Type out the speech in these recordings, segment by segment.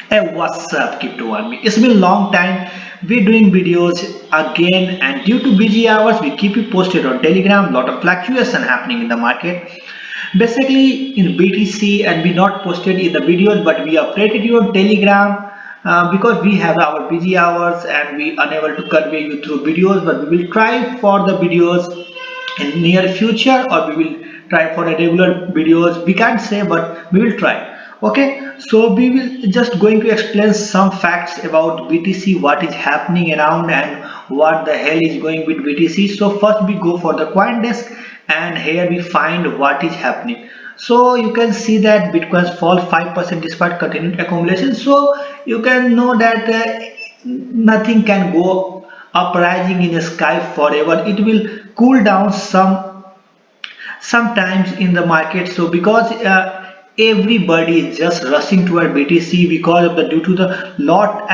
Hey, what's up, Crypto Army? It's been a long time. We're doing videos again, and due to busy hours, we keep you posted on Telegram. Lot of fluctuation happening in the market. Basically, in BTC, and we not posted in the videos, but we updated you on Telegram because we have our busy hours and we unable to convey you through videos. But we will try for the videos in near future, or we will try for a regular videos. We can't say, but we will try. Okay, so we will just going to explain some facts about BTC, what is happening around and what the hell is going with BTC. So first we go for the CoinDesk, and here we find what is happening. So you can see that Bitcoin's fall 5% despite continued accumulation. So you can know that nothing can go up rising in the sky forever. It will cool down sometimes in the market. So because everybody is just rushing toward BTC because of the due to the lot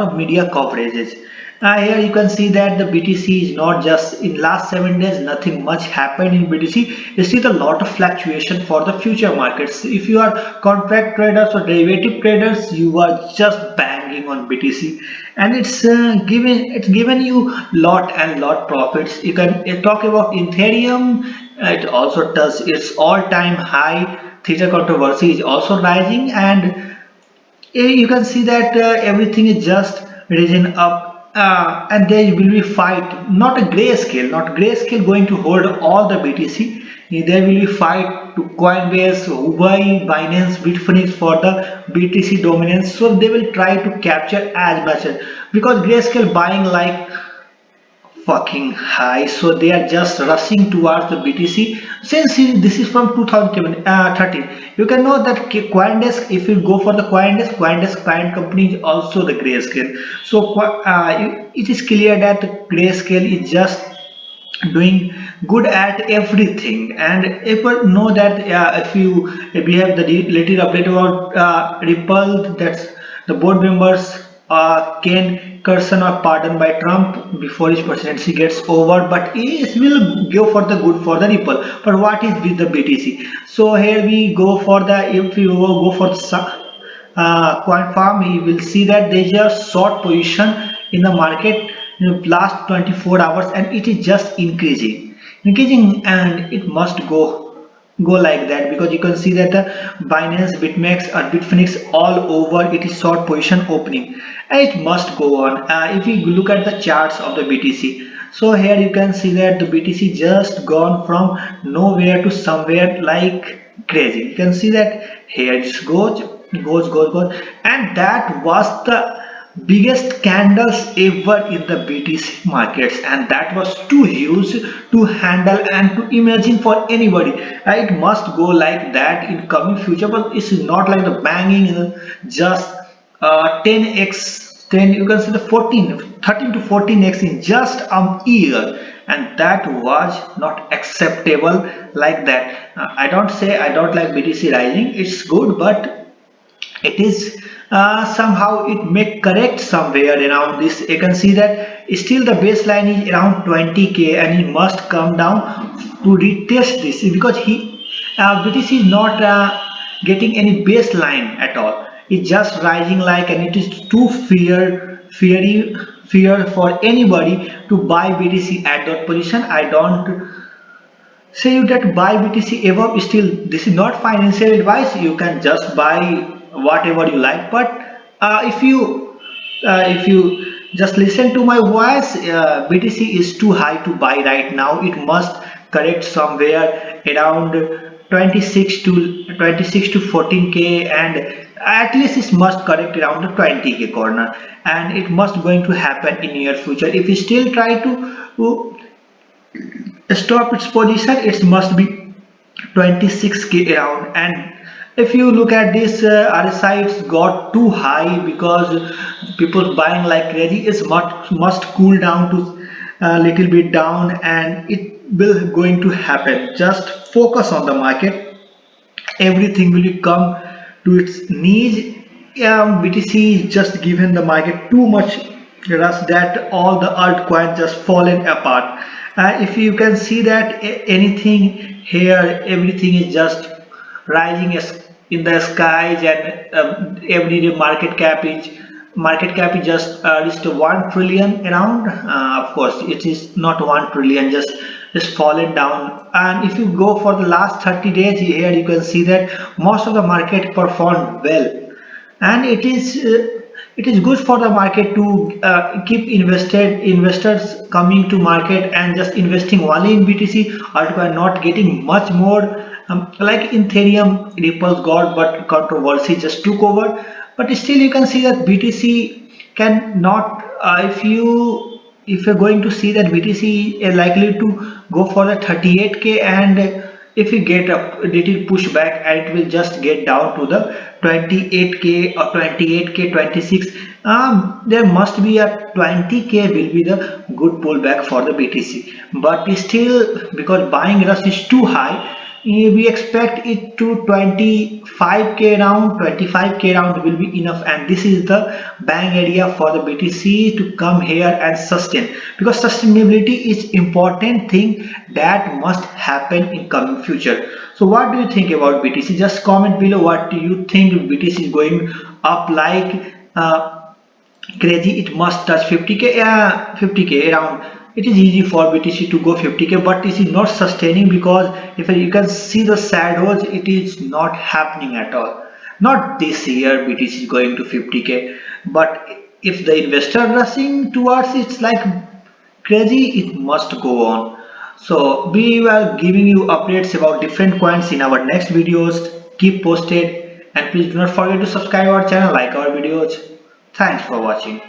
of media coverages. Here you can see that the BTC is not just in last 7 days, nothing much happened in BTC. You see the lot of fluctuation for the future markets. If you are contract traders or derivative traders, you are just banging on BTC, and it's given you lot and lot profits. You can talk about Ethereum. It also does its all-time high. Theta controversy is also rising, and you can see that everything is just risen up, and there will be fight, not a grayscale, not grayscale going to hold all the BTC. There will be fight to Coinbase, Huobi, Binance, Bitfinex for the BTC dominance. So they will try to capture as much because grayscale buying like fucking high, so they are just rushing towards the BTC. Since this is from 2013, you can know that Coindesk, if you go for the Coindesk parent company is also the Grayscale. So it is clear that the Grayscale is just doing good at everything. And if you know that if we have the later update about Ripple, that's the board members Ken Carson are pardoned by Trump before his presidency gets over, but it will go for the good for the Ripple. But what is with the BTC? So here we go for the, if you go for the Quant Farm, you will see that there is a short position in the market in the last 24 hours, and it is just increasing, and it must go like that, because you can see that the Binance, BitMEX or Bitfinex all over it is short position opening, and it must go on. If you look at the charts of the BTC, so here you can see that the BTC just gone from nowhere to somewhere like crazy. You can see that here it goes, and that was the biggest candles ever in the BTC markets, and that was too huge to handle and to imagine for anybody. It must go like that in coming future, but it's not like the banging just 10x, 10, you can see the 14 13 to 14x in just a year, and that was not acceptable like that. I don't say I don't like BTC rising, it's good, but it is somehow it may correct somewhere around this. You can see that still the baseline is around 20k, and it must come down to retest this, because BTC is not getting any baseline at all. It's just rising like, and it is too fear for anybody to buy BTC at that position. I don't say you that buy BTC above. Still, this is not financial advice. You can just buy whatever you like. But if you just listen to my voice, BTC is too high to buy right now. It must correct somewhere around 26 to 14k, and at least it must correct around the 20k corner, and it must going to happen in near future. If you still try to stop its position, it must be 26k around. And if you look at this RSI, it's got too high because people buying like crazy. It must cool down to a little bit down, and it will going to happen. Just focus on the market, everything will come to its knees. BTC is just given the market too much rush that all the altcoins just fallen apart. If you can see that anything here, everything is just rising in the skies, and every day market cap is just reached 1 trillion around. Of course it is not 1 trillion, just fallen down. And if you go for the last 30 days, here you can see that most of the market performed well, and it is good for the market to keep investors coming to market and just investing only in BTC, or to are not getting much more. Like Ethereum, Ripple's got, but controversy just took over. But still you can see that BTC cannot, if you're going to see that BTC is likely to go for the 38k, and if we get a little pushback, and it will just get down to the 28k or 28k 26. There must be a 20k will be the good pullback for the BTC, but still because buying rush is too high, we expect it to 25k round. 25k round will be enough, and this is the bang area for the BTC to come here and sustain, because sustainability is important thing that must happen in coming future. So what do you think about BTC? Just comment below what do you think BTC is going up like crazy. It must touch 50k, 50k around. It is easy for BTC to go 50k, but this is not sustaining, because if you can see the shadows, it is not happening at all. Not this year BTC is going to 50k, but if the investor rushing towards it's like crazy, it must go on. So we were giving you updates about different coins in our next videos. Keep posted, and please do not forget to subscribe our channel, like our videos. Thanks for watching.